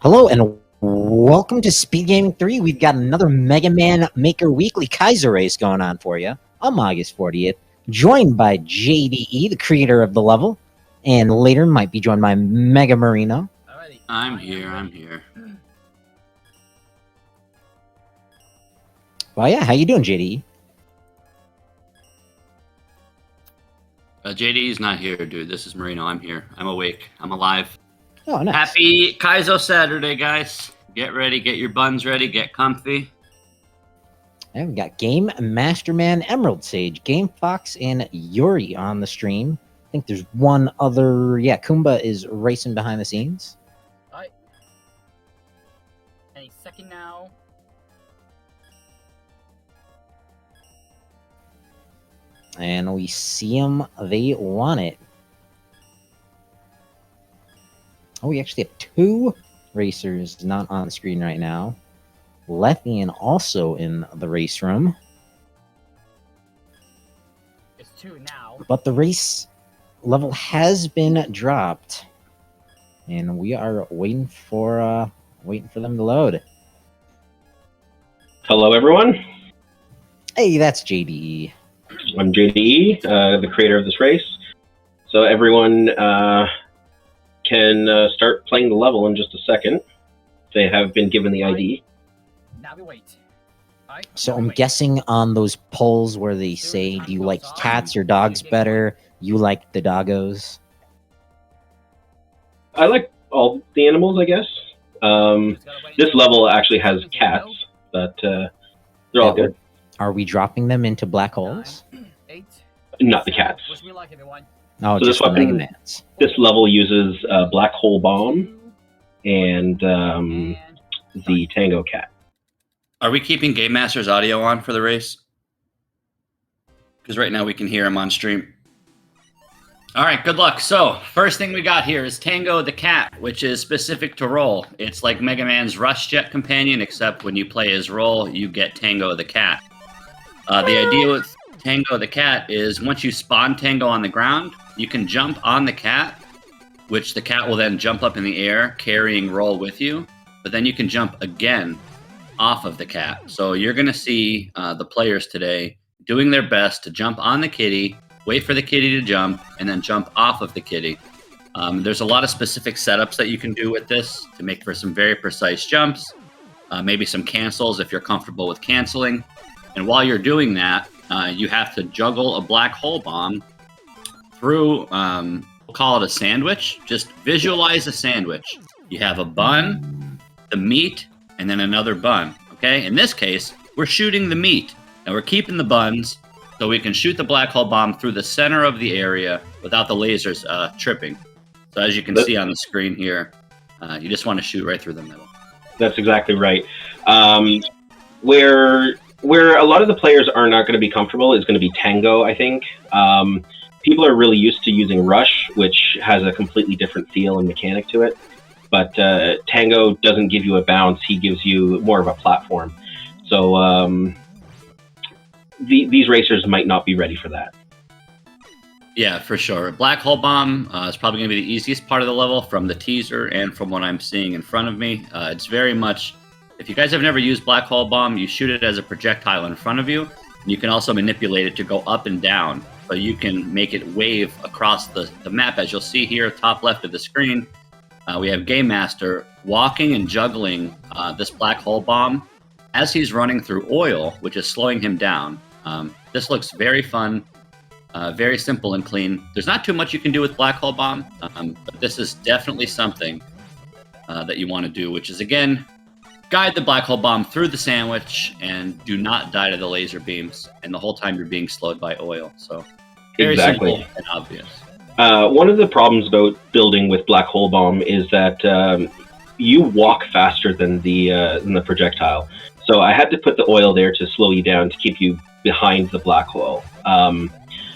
Hello and welcome to Speed Gaming 3. We've got another Mega Man Maker Weekly Kaizo race going on for you. I'm August 40th, joined by JDE, the creator of the level, and later might be joined by Mega Marino. I'm here. Well, yeah, how you doing, JDE? JD's not here, dude. This is Marino. I'm here. I'm awake. I'm alive. Oh, nice. Happy Kaizo Saturday, guys. Get ready. Get your buns ready. Get comfy. And we've got Game Masterman, Emerald Sage, Game Fox, and Yuri on the stream. I think there's one other... Yeah, Kumba is racing behind the scenes. Alright. Any second now. And we see them. They want it. Oh, we actually have two racers not on the screen right now. Lethian also in the race room. It's two now. But the race level has been dropped. And we are waiting for them to load. Hello, everyone. Hey, that's JDE. I'm JDE, the creator of this race. So everyone can start playing the level in just a second. They have been given the ID. Now we wait. Alright. So I'm guessing on those polls where they say, do you like cats or dogs better? You like the doggos? I like all the animals, I guess. This level actually has cats, but they're all good. Are we dropping them into black holes? 8. Not the cats. Wish me luck, everyone. Oh, So just this the Mega weapon- Mans. This level uses Black Hole Bomb and And the Tango Cat. Are we keeping Game Master's audio on for the race? Because right now we can hear him on stream. All right, good luck. So, first thing we got here is Tango the Cat, which is specific to roll. It's like Mega Man's Rush Jet companion, except when you play his role, you get Tango the Cat. The idea with Tango the Cat is once you spawn Tango on the ground, you can jump on the cat, which the cat will then jump up in the air, carrying roll with you. But then you can jump again off of the cat. So you're going to see the players today doing their best to jump on the kitty, wait for the kitty to jump, and then jump off of the kitty. There's a lot of specific setups that you can do with this to make for some very precise jumps, maybe some cancels if you're comfortable with canceling. And while you're doing that, you have to juggle a black hole bomb through, we'll call it a sandwich. Just visualize a sandwich. You have a bun, the meat, and then another bun. Okay? In this case, we're shooting the meat, and we're keeping the buns so we can shoot the black hole bomb through the center of the area without the lasers tripping. So as you can see on the screen here, you just want to shoot right through the middle. That's exactly right. Where a lot of the players are not going to be comfortable is going to be Tango, I think. People are really used to using Rush, which has a completely different feel and mechanic to it. But Tango doesn't give you a bounce, he gives you more of a platform. So these racers might not be ready for that. Yeah, for sure. Black hole bomb is probably going to be the easiest part of the level from the teaser and from what I'm seeing in front of me. It's very much, if you guys have never used black hole bomb, you shoot it as a projectile in front of you. And you can also manipulate it to go up and down. So you can make it wave across the map. As you'll see here, top left of the screen, we have Game Master walking and juggling this black hole bomb as he's running through oil, which is slowing him down. This looks very fun. Very simple and clean. There's not too much you can do with black hole bomb, but this is definitely something that you want to do, which is, again, guide the black hole bomb through the sandwich and do not die to the laser beams, and the whole time you're being slowed by oil. So very Exactly. simple and obvious. One of the problems about building with Black Hole Bomb is that you walk faster than the projectile. So I had to put the oil there to slow you down, to keep you behind the black hole.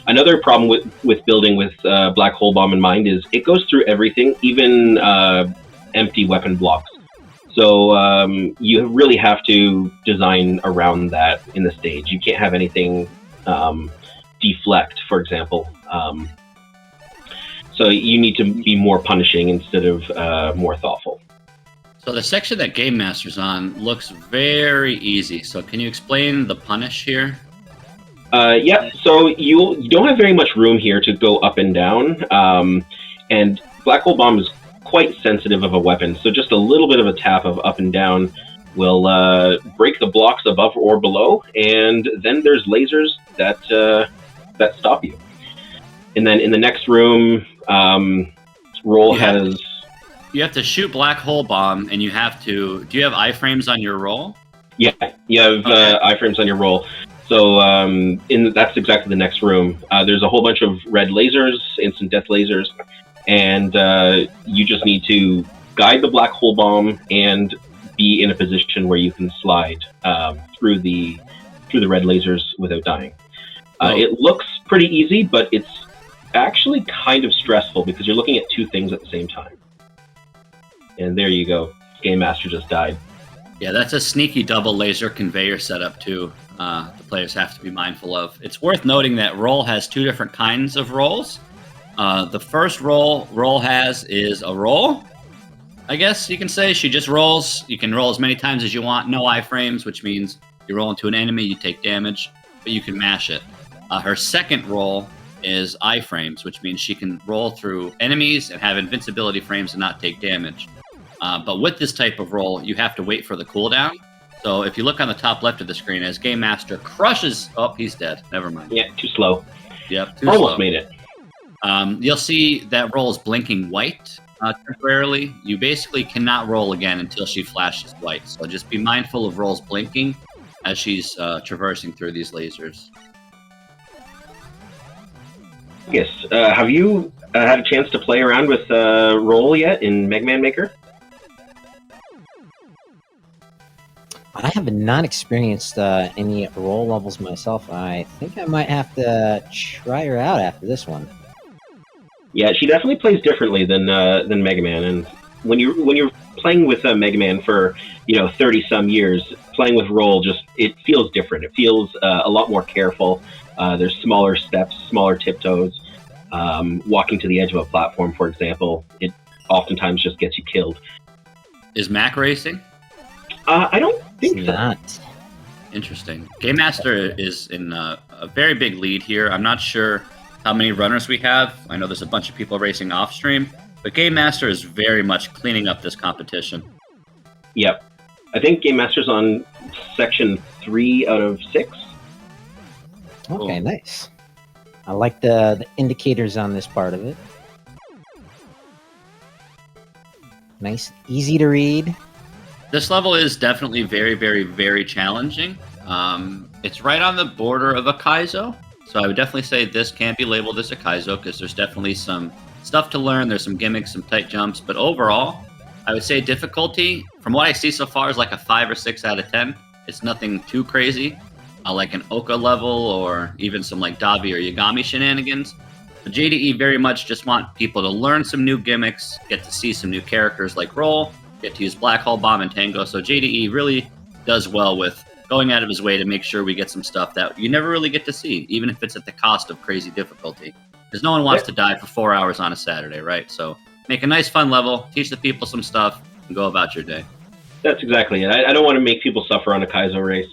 Another problem with building with Black Hole Bomb in mind is it goes through everything, even empty weapon blocks. So you really have to design around that in the stage. You can't have anything deflect, for example. So you need to be more punishing instead of more thoughtful. So the section that Game Master's on looks very easy. So can you explain the punish here? Yeah, so you don't have very much room here to go up and down, and Black Hole Bomb is quite sensitive of a weapon, so just a little bit of a tap of up and down will break the blocks above or below, and then there's lasers that stop you. And then in the next room, Roll has... You have to shoot Black Hole Bomb, and you have to... Do you have iframes on your roll? Yeah, you have iframes on your roll. So that's exactly the next room. There's a whole bunch of red lasers, instant death lasers, and you just need to guide the Black Hole Bomb and be in a position where you can slide through the red lasers without dying. It looks pretty easy, but it's actually kind of stressful because you're looking at two things at the same time. And there you go. Game Master just died. Yeah, that's a sneaky double laser conveyor setup too. The players have to be mindful of. It's worth noting that Roll has two different kinds of rolls. The first roll has is a roll. I guess you can say she just rolls. You can roll as many times as you want. No iframes, which means you roll into an enemy, you take damage, but you can mash it. Her second roll is iframes, which means she can roll through enemies and have invincibility frames and not take damage. But with this type of roll, you have to wait for the cooldown. So if you look on the top left of the screen, as Game Master crushes... Oh, he's dead. Never mind. Yeah, too slow. Yep, too Almost slow. made it. You'll see that roll is blinking white temporarily. You basically cannot roll again until she flashes white. So just be mindful of rolls blinking as she's traversing through these lasers. Yes. Have you had a chance to play around with Roll yet in Mega Man Maker? I have not experienced any Roll levels myself. I think I might have to try her out after this one. Yeah, she definitely plays differently than Mega Man. And when you're playing with Mega Man for 30 some years, playing with Roll it feels different. It feels a lot more careful. There's smaller steps, smaller tiptoes. Walking to the edge of a platform, for example, it oftentimes just gets you killed. Is Mac racing? I don't think so. Not. Interesting. Game Master is in a very big lead here. I'm not sure how many runners we have. I know there's a bunch of people racing off stream, but Game Master is very much cleaning up this competition. Yep. I think Game Master's on section 3 out of 6. Okay, nice. I like the indicators on this part of it. Nice, easy to read. This level is definitely very, very, very challenging. It's right on the border of a Kaizo, so I would definitely say this can't be labeled as a Kaizo because there's definitely some stuff to learn. There's some gimmicks, some tight jumps, but overall, I would say difficulty, from what I see so far, is like a 5 or 6 out of 10. It's nothing too crazy, like an Oka level or even some like Davi or Yagami shenanigans. The JDE very much just want people to learn some new gimmicks, get to see some new characters like Roll, get to use Black Hole Bomb and Tango. So JDE really does well with going out of his way to make sure we get some stuff that you never really get to see, even if it's at the cost of crazy difficulty. Because no one wants to die for 4 hours on a Saturday, right? So make a nice fun level, teach the people some stuff, and go about your day. That's exactly it. I don't want to make people suffer on a Kaizo race.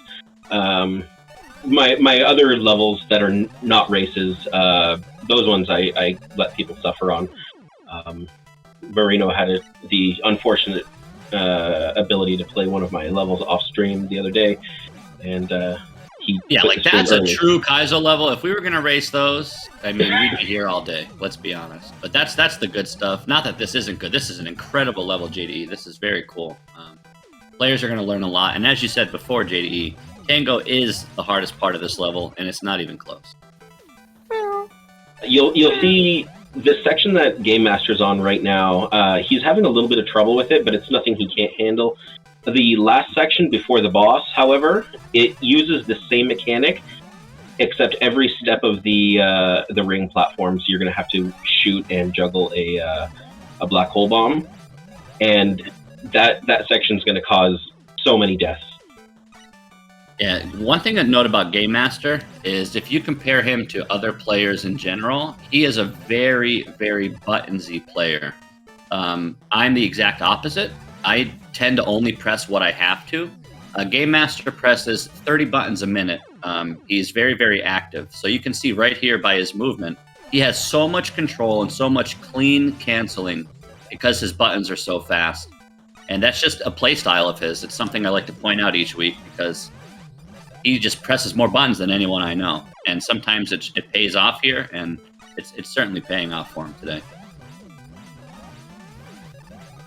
My other levels that are not races, those ones I let people suffer on. Marino had the unfortunate ability to play one of my levels off stream the other day, and he that's a true Kaizo level. If we were gonna race those, I mean, we'd be here all day. Let's be honest. But that's the good stuff. Not that this isn't good. This is an incredible level, JDE. This is very cool. Players are gonna learn a lot, and as you said before, JDE, Tango is the hardest part of this level, and it's not even close. You'll see this section that Game Master's on right now. He's having a little bit of trouble with it, but it's nothing he can't handle. The last section before the boss, however, it uses the same mechanic, except every step of the ring platforms, you're going to have to shoot and juggle a black hole bomb, and that section's going to cause so many deaths. Yeah, one thing to note about Game Master is if you compare him to other players in general, he is a very, very buttonsy player. I'm the exact opposite. I tend to only press what I have to. Game Master presses 30 buttons a minute. He's very, very active. So you can see right here by his movement, he has so much control and so much clean canceling because his buttons are so fast. And that's just a play style of his. It's something I like to point out each week because he just presses more buttons than anyone I know. And sometimes it pays off here, and it's certainly paying off for him today.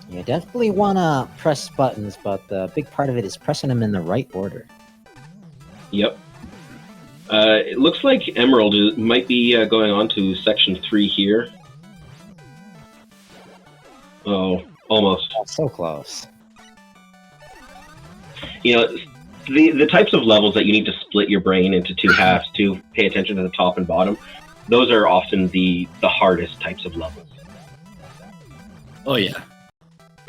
You definitely want to press buttons, but the big part of it is pressing them in the right order. Yep. It looks like Emerald might be going on to section 3 here. Oh, almost. Oh, so close. You know, the types of levels that you need to split your brain into 2 halves to pay attention to the top and bottom, those are often the hardest types of levels. Oh, yeah.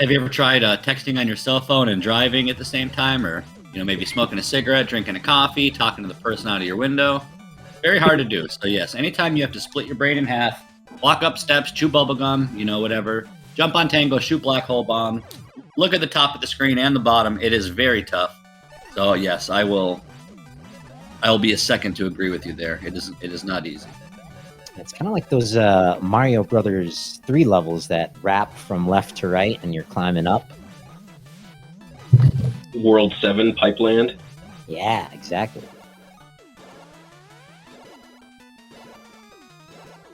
Have you ever tried texting on your cell phone and driving at the same time, or maybe smoking a cigarette, drinking a coffee, talking to the person out of your window? Very hard to do. So yes, anytime you have to split your brain in half, walk up steps, chew bubblegum, whatever, jump on Tango, shoot black hole bomb, look at the top of the screen and the bottom, it is very tough. So yes, I will be a second to agree with you there. It is not easy. It's kind of like those Mario Brothers 3 levels that wrap from left to right and you're climbing up. World 7 Pipeland. Yeah, exactly.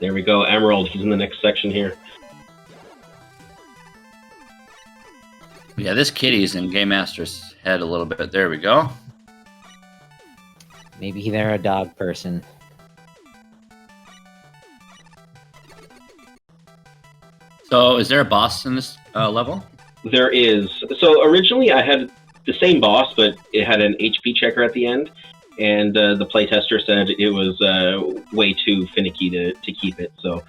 There we go, Emerald. He's in the next section here. Yeah, this kitty's in Game Master's head a little bit. There we go. Maybe they're a dog person. So, is there a boss in this level? There is. So originally I had the same boss, but it had an HP checker at the end, and the playtester said it was way too finicky to keep it. So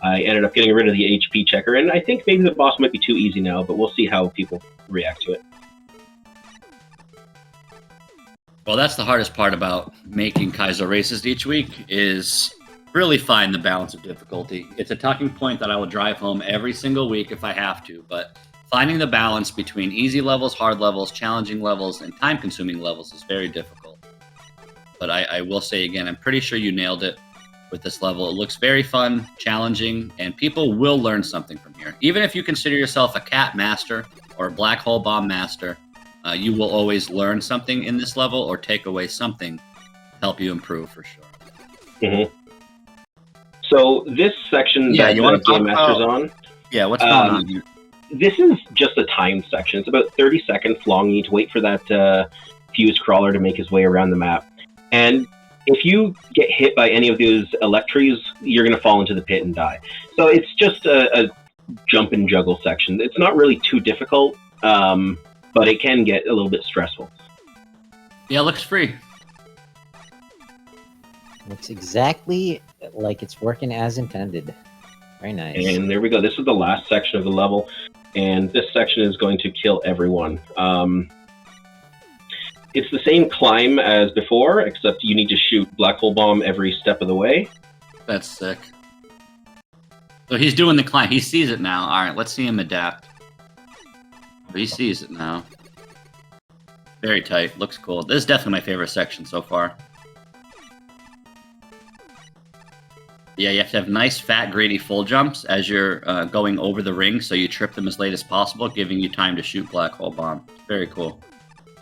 I ended up getting rid of the HP checker, and I think maybe the boss might be too easy now, but we'll see how people react to it. Well, that's the hardest part about making Kaizo races each week is really find the balance of difficulty. It's a talking point that I will drive home every single week if I have to, but finding the balance between easy levels, hard levels, challenging levels, and time-consuming levels is very difficult. But I will say again, I'm pretty sure you nailed it with this level. It looks very fun, challenging, and people will learn something from here. Even if you consider yourself a cat master or a black hole bomb master, you will always learn something in this level or take away something to help you improve for sure. Mm-hmm. So this section that you want to Game Master's on? Yeah, what's going on here? This is just a timed section. It's about 30 seconds long. You need to wait for that fuse crawler to make his way around the map. And if you get hit by any of those electries, you're going to fall into the pit and die. So it's just a jump and juggle section. It's not really too difficult, but it can get a little bit stressful. Yeah, it looks free. Looks exactly like it's working as intended. Very nice. And there we go. This is the last section of the level, and this section is going to kill everyone. It's the same climb as before, except you need to shoot black hole bomb every step of the way. That's sick. So he's doing the climb. He sees it now. All right, let's see him adapt. He sees it now. Very tight. Looks cool. This is definitely my favorite section so far. Yeah, you have to have nice, fat, greedy full jumps as you're going over the ring, so you trip them as late as possible, giving you time to shoot black hole bomb. Very cool.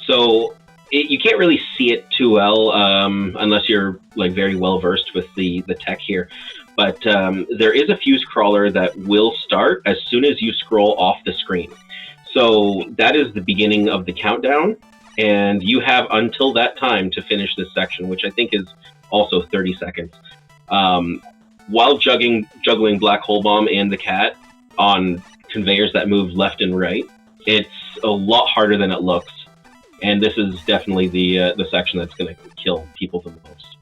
So you can't really see it too well unless you're like very well versed with the tech here. But there is a fuse crawler that will start as soon as you scroll off the screen. So that is the beginning of the countdown, and you have until that time to finish this section, which I think is also 30 seconds. While juggling black hole bomb and the cat on conveyors that move left and right, it's a lot harder than it looks. And this is definitely the section that's going to kill people the most.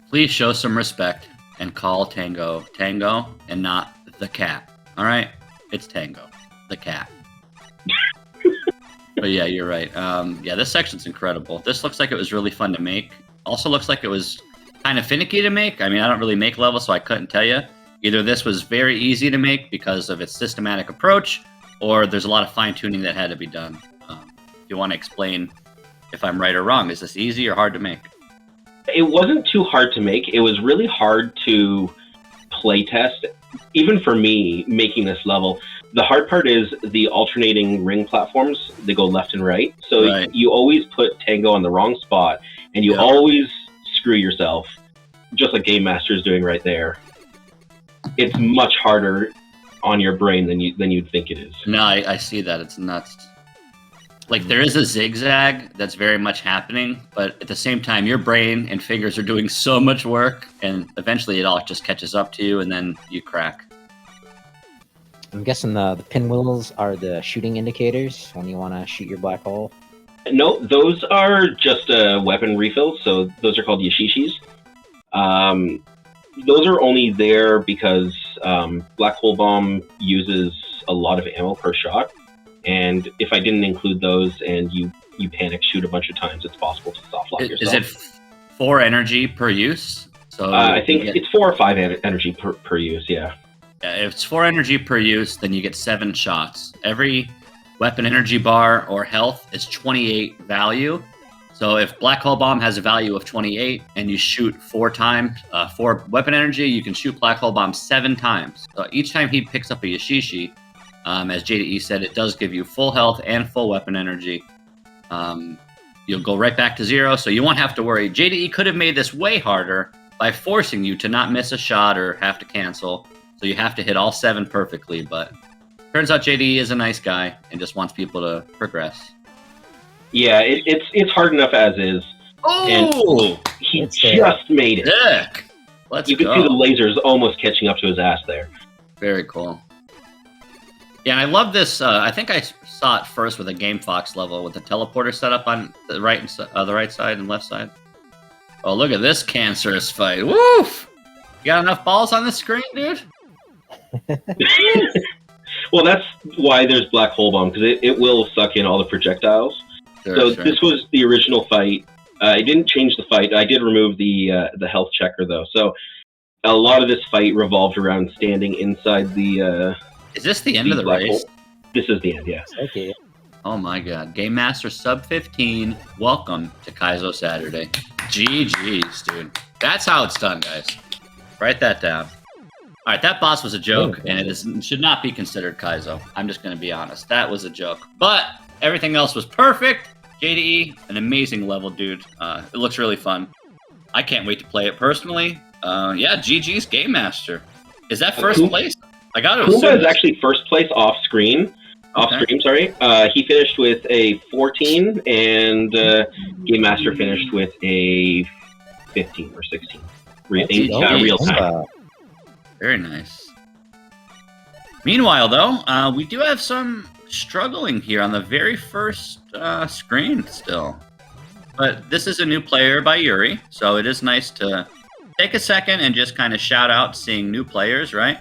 Please show some respect and call Tango Tango and not the cat. All right? It's Tango, the cat. But yeah, you're right. Yeah, this section's incredible. This looks like it was really fun to make. Also looks like it was kind of finicky to make. I mean, I don't really make levels, so I couldn't tell you. Either this was very easy to make because of its systematic approach, or there's a lot of fine tuning that had to be done. If you want to explain if I'm right or wrong, is this easy or hard to make? It wasn't too hard to make. It was really hard to play test, even for me making this level. The hard part is the alternating ring platforms. They go left and right. So Right. you always put Tango on the wrong spot, and you Yep. always screw yourself, just like Game Master is doing right there. It's much harder on your brain than you'd think it is. No, I see that. It's nuts. Like, there is a zigzag that's very much happening, but at the same time, your brain and fingers are doing so much work, and eventually it all just catches up to you, and then you crack. I'm guessing the pinwheels are the shooting indicators when you want to shoot your black hole. No, those are just weapon refills, so those are called yashishis. Those are only there because Black Hole Bomb uses a lot of ammo per shot, and if I didn't include those and you panic shoot a bunch of times, it's possible to soft lock yourself. Is it 4 energy per use? So I think it's 4 or 5 energy per use, yeah. If it's 4 energy per use, then you get 7 shots. Every weapon energy bar or health is 28 value. So if Black Hole Bomb has a value of 28 and you shoot 4 times, 4 weapon energy, you can shoot Black Hole Bomb 7 times. So each time he picks up a Yashishi, as JDE said, it does give you full health and full weapon energy. You'll go right back to 0, so you won't have to worry. JDE could have made this way harder by forcing you to not miss a shot or have to cancel. So you have to hit all 7 perfectly, but turns out JDE is a nice guy and just wants people to progress. Yeah, it's hard enough as is. Oh! He It's just made it. Sick! Let's You go. can see the lasers almost catching up to his ass there. Very cool. Yeah, and I love this. I think I saw it first with a Game Fox level with the teleporter set up on the right side and left side. Oh, look at this cancerous fight. Woof! You got enough balls on the screen, dude? Well, that's why there's Black Hole Bomb, because it will suck in all the projectiles. Sure. This was the original fight. I didn't change the fight. I did remove the health checker, though. So a lot of this fight revolved around standing inside the... Is this the end of the black race? hole. This is the end, yeah. Okay. Oh my god. Game Master sub 15. Welcome to Kaizo Saturday. GG's, dude. That's how it's done, guys. Write that down. All right, that boss was a joke, and it should not be considered Kaizo. I'm just going to be honest. That was a joke. But everything else was perfect. JDE, an amazing level, dude. It looks really fun. I can't wait to play it personally. Yeah, GG's Game Master. Is that first place? I got it. Kumba is actually first place off screen. Off stream, sorry. He finished with a 14, and Game Master finished with a 15 or 16. Real time. Very nice. Meanwhile, though, we do have some struggling here on the very first screen still. But this is a new player by Yuri, so it is nice to take a second and just kind of shout out seeing new players, right?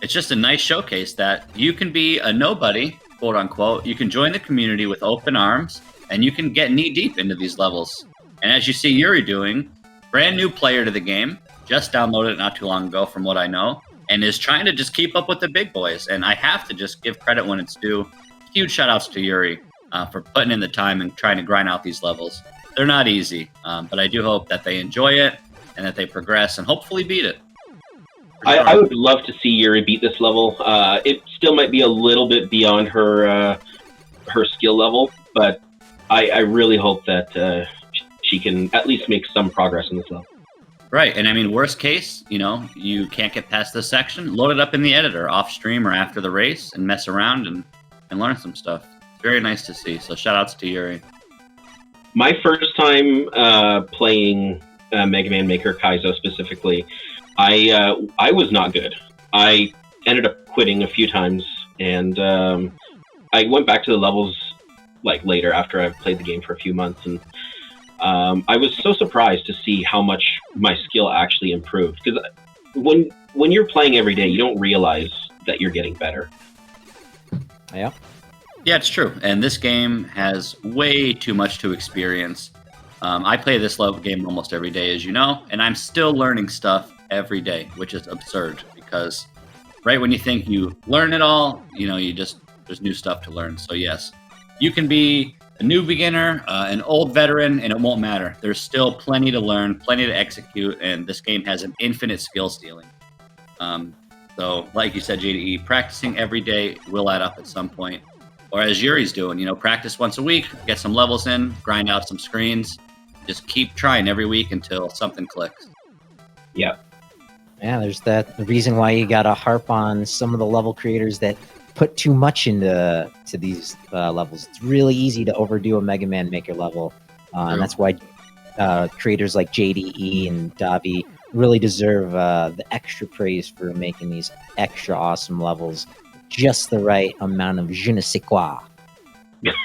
It's just a nice showcase that you can be a nobody, quote unquote. You can join the community with open arms, and you can get knee deep into these levels. And as you see Yuri doing, brand new player to the game, just downloaded it not too long ago from what I know, and is trying to just keep up with the big boys. And I have to just give credit when it's due. Huge shout outs to Yuri for putting in the time and trying to grind out these levels. They're not easy, but I do hope that they enjoy it and that they progress and hopefully beat it. I would love to see Yuri beat this level. It still might be a little bit beyond her skill level, but I really hope that she can at least make some progress in this level. Right, and I mean, worst case, you can't get past this section, load it up in the editor, off stream or after the race, and mess around and learn some stuff. It's very nice to see, so shout outs to Yuri. My first time playing Mega Man Maker Kaizo specifically, I was not good. I ended up quitting a few times, and I went back to the levels later after I've played the game for a few months, and I was so surprised to see how much my skill actually improved. Because when you're playing every day, you don't realize that you're getting better. Yeah. Yeah, it's true. And this game has way too much to experience. I play this game almost every day, as you know, and I'm still learning stuff every day, which is absurd because right when you think you learn it all, there's new stuff to learn. So yes, you can be a new beginner, an old veteran, and it won't matter. There's still plenty to learn, plenty to execute, and this game has an infinite skill ceiling. So, like you said, JDE, practicing every day will add up at some point. Or as Yuri's doing, practice once a week, get some levels in, grind out some screens, just keep trying every week until something clicks. Yeah. Yeah, there's the reason why you gotta harp on some of the level creators that put too much into these levels. It's really easy to overdo a Mega Man Maker level, and that's why creators like JDE and Davi really deserve the extra praise for making these extra awesome levels. Just the right amount of je ne sais quoi.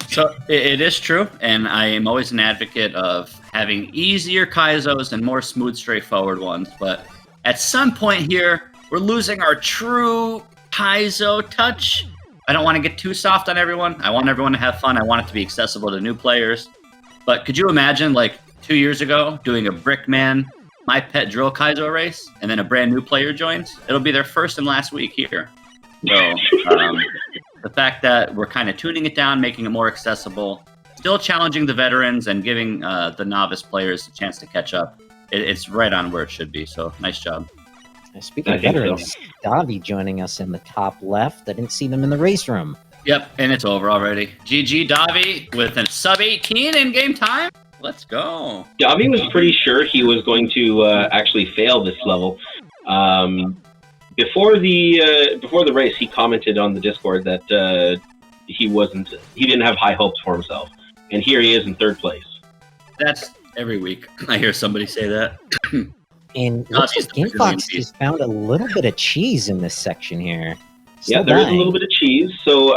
So it is true, and I am always an advocate of having easier Kaizos and more smooth, straightforward ones. But at some point here, we're losing our true Kaizo touch. I don't want to get too soft on everyone. I want everyone to have fun. I want it to be accessible to new players. But could you imagine, 2 years ago, doing a Brickman, My Pet Drill Kaizo race, and then a brand new player joins? It'll be their first and last week here. So the fact that we're kind of tuning it down, making it more accessible, still challenging the veterans and giving the novice players a chance to catch up, it's right on where it should be. So nice job. Speaking of veterans, Davi joining us in the top left. I didn't see them in the race room. Yep, and it's over already. GG Davi with a sub 18 in game time. Let's go. Davi was pretty sure he was going to actually fail this level. Before the race, he commented on the Discord that he didn't have high hopes for himself, and here he is in third place. That's every week. I hear somebody say that. And looks like GameFox has found a little bit of cheese in this section here. Yeah, there is a little bit of cheese. So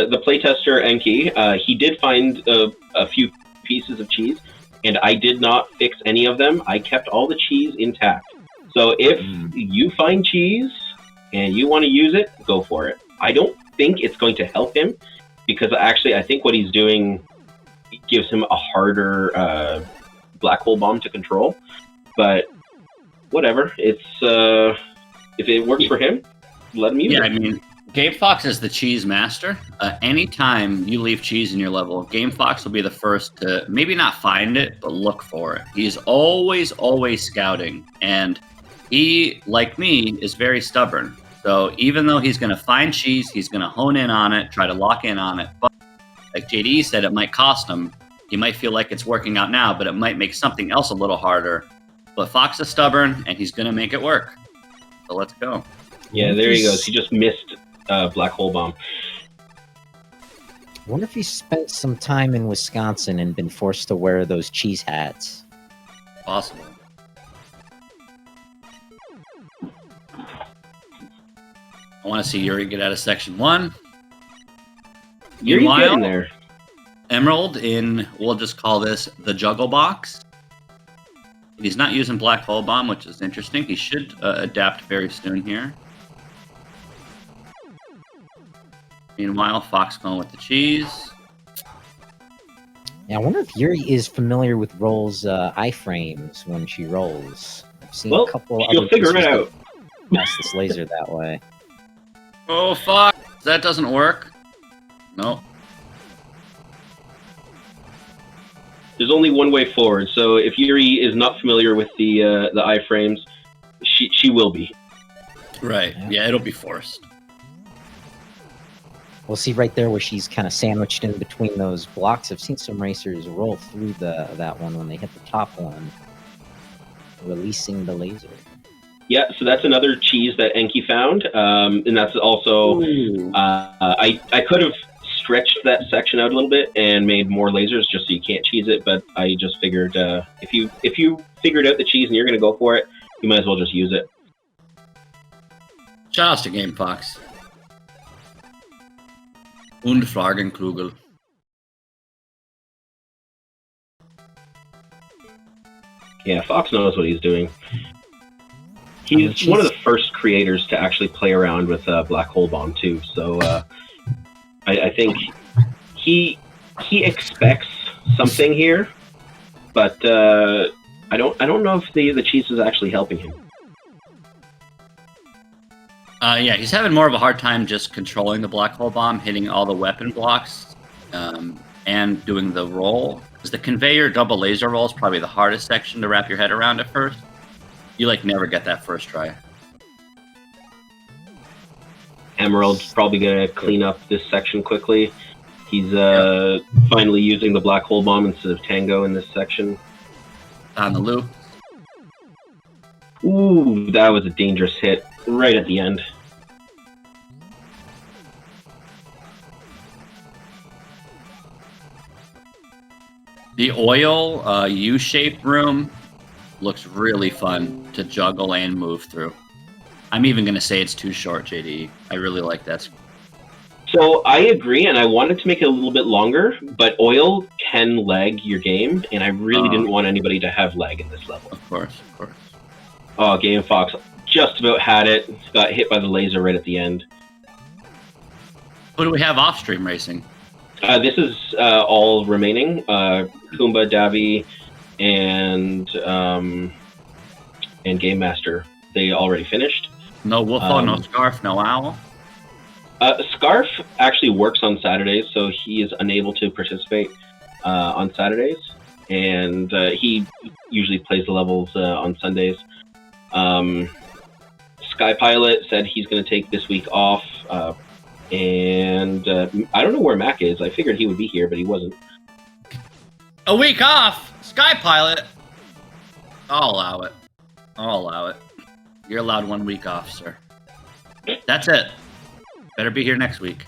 the playtester Enki, he did find a few pieces of cheese, and I did not fix any of them. I kept all the cheese intact. So if you find cheese and you want to use it, go for it. I don't think it's going to help him, because actually I think what he's doing gives him a harder black hole bomb to control. But whatever, it's if it works for him, let him use it. Yeah, I mean, GameFox is the cheese master. Anytime you leave cheese in your level, GameFox will be the first to maybe not find it, but look for it. He's always scouting, and he, like me, is very stubborn. So even though he's going to find cheese, he's going to hone in on it, try to lock in on it. But like JD said, it might cost him. He might feel like it's working out now, but it might make something else a little harder. But Fox is stubborn, and he's going to make it work. So let's go. Yeah, there he goes. He just missed black hole bomb. I wonder if he spent some time in Wisconsin and been forced to wear those cheese hats. Possible. I want to see Yuri get out of section 1. Yuri's getting there. Emerald in, we'll just call this the juggle box. He's not using black hole bomb, which is interesting. He should adapt very soon here. Meanwhile, Fox going with the cheese. Yeah, I wonder if Yuri is familiar with Roll's iframes when she rolls. I've seen a couple she'll other figure it out. pass this laser that way. Oh, Fox! That doesn't work. No. There's only one way forward. So if Yuri is not familiar with the iframes, she will be. Right. Yeah, it'll be forced. We'll see right there where she's kind of sandwiched in between those blocks. I've seen some racers roll through that one when they hit the top one, releasing the laser. Yeah, so that's another cheese that Enki found, and that's also I could have stretched that section out a little bit and made more lasers just so you can't cheese it, but I just figured if you figured out the cheese and you're going to go for it, you might as well just use it. Shout outs to GameFox. Und Fragenkugel. Yeah, Fox knows what he's doing. He's one of the first creators to actually play around with Black Hole Bomb too. So I think he expects something here, but I don't know if the cheese is actually helping him. Yeah, he's having more of a hard time just controlling the black hole bomb, hitting all the weapon blocks, and doing the roll. Because the conveyor double laser roll is probably the hardest section to wrap your head around at first. You like never get that first try. Emerald's probably gonna clean up this section quickly. He's finally using the black hole bomb instead of Tango in this section. On the loop. Ooh, that was a dangerous hit right at the end. The oil U-shaped room looks really fun to juggle and move through. I'm even going to say it's too short, JDE. I really like that. So I agree, and I wanted to make it a little bit longer, but oil can lag your game, and I really didn't want anybody to have lag in this level. Of course, of course. Oh, Game Fox just about had it. Got hit by the laser right at the end. Who do we have off-stream racing? This is all remaining. Kumba, Davi, and Game Master. They already finished. No Wolfo, no Scarf, no Owl? Scarf actually works on Saturdays, so he is unable to participate on Saturdays. And he usually plays the levels on Sundays. Sky Pilot said he's going to take this week off. And I don't know where Mac is. I figured he would be here, but he wasn't. A week off? Sky Pilot? I'll allow it. I'll allow it. You're allowed 1 week off, sir. That's it. Better be here next week.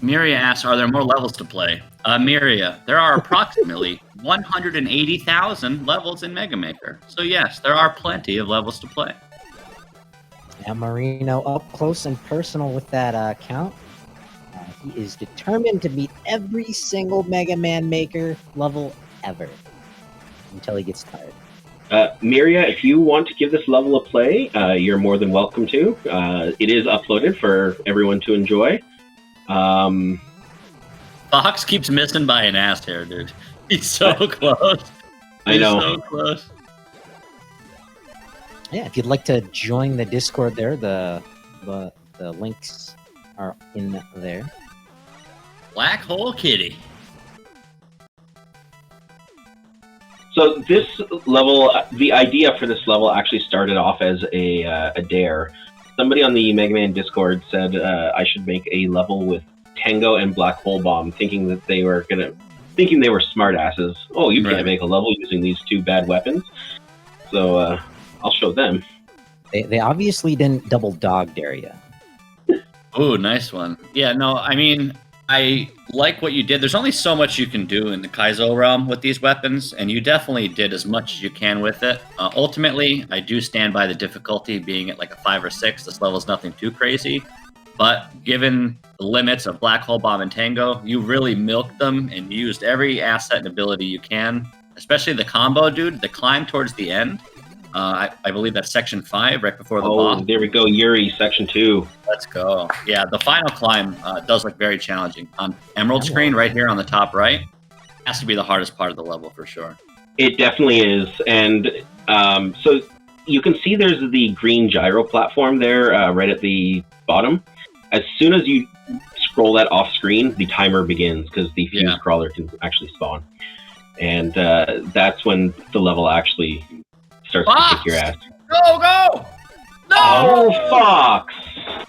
Miria asks, are there more levels to play? Miria, there are approximately 180,000 levels in Mega Maker. So yes, there are plenty of levels to play. Now Marino up close and personal with that count. He is determined to beat every single Mega Man Maker level ever until he gets tired. Miria, if you want to give this level a play, you're more than welcome to. It is uploaded for everyone to enjoy. Fox keeps missing by an ass hair, dude. He's so close. I know. So close. Yeah, if you'd like to join the Discord there, the links are in there. Black Hole Kitty. So this level, the idea for this level actually started off as a dare. Somebody on the Mega Man Discord said I should make a level with Tango and Black Hole Bomb, thinking they were smart asses. Oh, you can't make a level using these two bad weapons. So I'll show them. They obviously didn't double dog dare you. Ooh, nice one. Yeah, no, I mean, I like what you did. There's only so much you can do in the Kaizo realm with these weapons, and you definitely did as much as you can with it. Ultimately, I do stand by the difficulty being at like a 5 or 6. This level's nothing too crazy. But given the limits of Black Hole Bomb and Tango, you really milked them and used every asset and ability you can, especially the combo, dude. The climb towards the end. I believe that's section 5, right before the boss. Oh, there we go, Yuri, section 2. Let's go. Yeah, the final climb does look very challenging. On Emerald screen, right here on the top right, has to be the hardest part of the level for sure. It definitely is, and so you can see there's the green gyro platform there, right at the bottom. As soon as you scroll that off screen, the timer begins because the fuse crawler can actually spawn, and that's when the level actually starts to kick your ass. Go! No! Oh, Fox!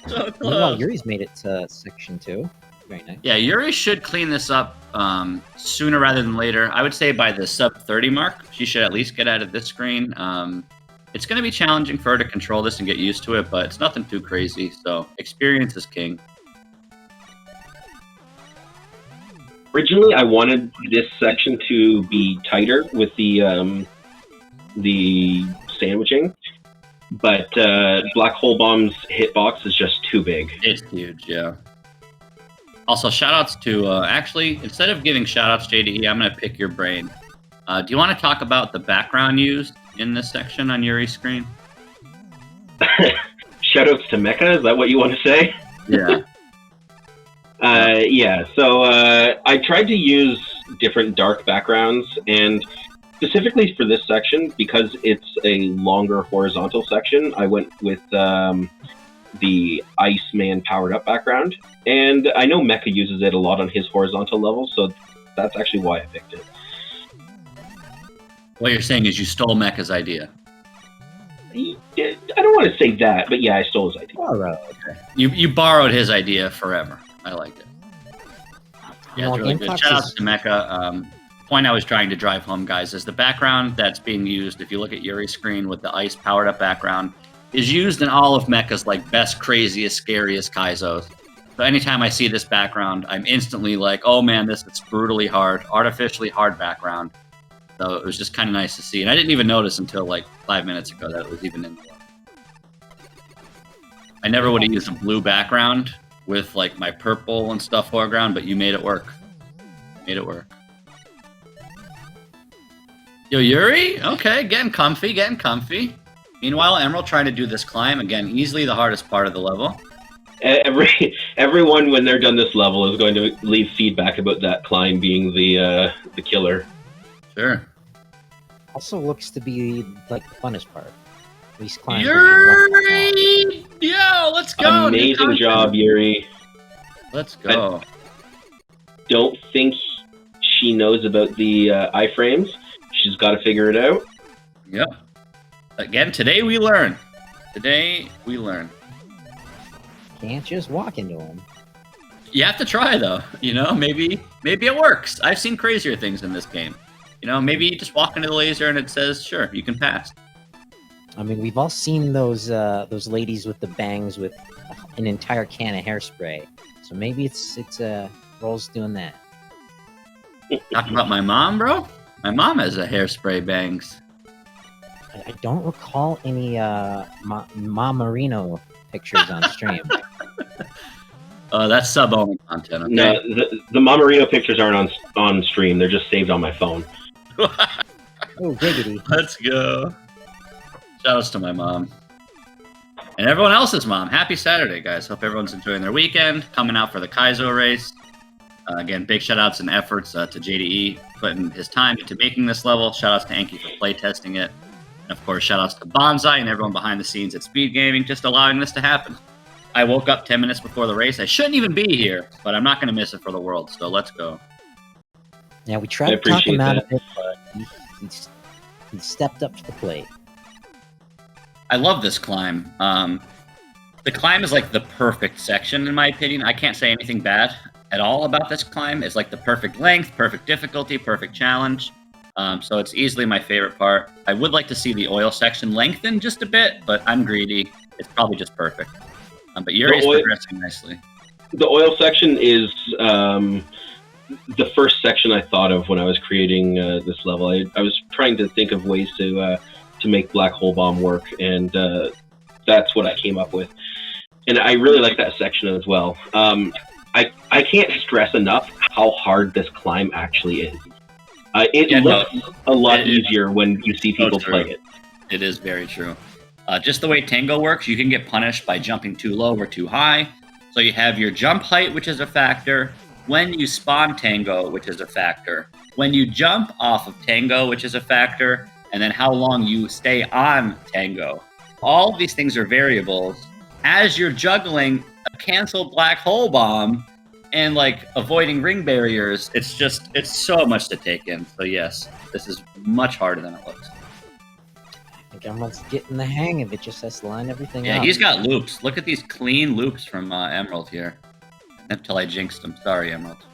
So close. Well, Yuri's made it to section 2. Very nice. Yeah, Yuri should clean this up sooner rather than later. I would say by the sub 30 mark, she should at least get out of this screen. It's going to be challenging for her to control this and get used to it, but it's nothing too crazy, so experience is king. Originally, I wanted this section to be tighter with the sandwiching, but Black Hole Bomb's hitbox is just too big. It's huge, yeah. Also, shoutouts to, actually, instead of giving shoutouts, JDE, I'm going to pick your brain. Do you want to talk about the background used in this section on Yuri's screen? Shoutouts to Mecha, is that what you want to say? Yeah. Yeah, so I tried to use different dark backgrounds, and Specifically for this section, because it's a longer horizontal section, I went with the Iceman powered up background. And I know Mecha uses it a lot on his horizontal level, so that's actually why I picked it. What you're saying is you stole Mecha's idea. I don't want to say that, but yeah, I stole his idea. All right. You borrowed his idea forever. I liked it. Yeah, Well, it's really Game good. Fox Shout out is- to Mecha. Point I was trying to drive home, guys, is the background that's being used, if you look at Yuri's screen with the ice powered up background, is used in all of Mecha's like best, craziest, scariest Kaizos. So anytime I see this background, I'm instantly like, oh man, this is brutally hard, artificially hard background. So it was just kind of nice to see. And I didn't even notice until like 5 minutes ago that it was even in the level. I never would have used a blue background with like my purple and stuff foreground, but you made it work. Made it work. Yo, Yuri? Okay, getting comfy, getting comfy. Meanwhile, Emerald trying to do this climb. Again, easily the hardest part of the level. Everyone, when they're done this level, is going to leave feedback about that climb being the killer. Sure. Also looks to be like the funnest part. At least climbing. Yuri! Yo, let's go! Amazing job, Yuri. Let's go. Don't think she knows about the iframes. She's got to figure it out. Yep. Again, today we learn. Today we learn. Can't just walk into them. You have to try though. You know, maybe it works. I've seen crazier things in this game. You know, maybe you just walk into the laser and it says, "Sure, you can pass." I mean, we've all seen those ladies with the bangs with an entire can of hairspray. So maybe it's Roll's doing that. Talking about my mom, bro. My mom has a hairspray bangs. I don't recall any Ma Marino pictures on stream. That's sub-only content. Okay? No, the Mamarino pictures aren't on stream. They're just saved on my phone. Oh, giggity. Let's go. Shoutouts to my mom. And everyone else's mom. Happy Saturday, guys. Hope everyone's enjoying their weekend. Coming out for the Kaizo race. Again, big shoutouts and efforts to JDE putting his time into making this level. Shoutouts to Anki for playtesting it. And of course, shoutouts to Bonsai and everyone behind the scenes at Speed Gaming just allowing this to happen. I woke up 10 minutes before the race. I shouldn't even be here, but I'm not going to miss it for the world. So let's go. Yeah, we tried to talk him out of it, but he stepped up to the plate. I love this climb. The climb is like the perfect section, in my opinion. I can't say anything bad at all about this climb. It's like the perfect length, perfect difficulty, perfect challenge. So it's easily my favorite part. I would like to see the oil section lengthen just a bit, but I'm greedy. It's probably just perfect. But Yuri's progressing nicely. The oil section is the first section I thought of when I was creating this level. I was trying to think of ways to make Black Hole Bomb work, and that's what I came up with. And I really like that section as well. I can't stress enough how hard this climb actually is. It looks a lot easier when you see people play it. It is very true. Just the way Tango works, you can get punished by jumping too low or too high. So you have your jump height, which is a factor. When you spawn Tango, which is a factor. When you jump off of Tango, which is a factor. And then how long you stay on Tango. All of these things are variables. As you're juggling a canceled Black Hole Bomb and like avoiding ring barriers, it's so much to take in. So yes, this is much harder than it looks. I think Emerald's getting the hang of it, just has to line everything up. Yeah, he's got loops. Look at these clean loops from Emerald here. Until I jinxed him. Sorry, Emerald.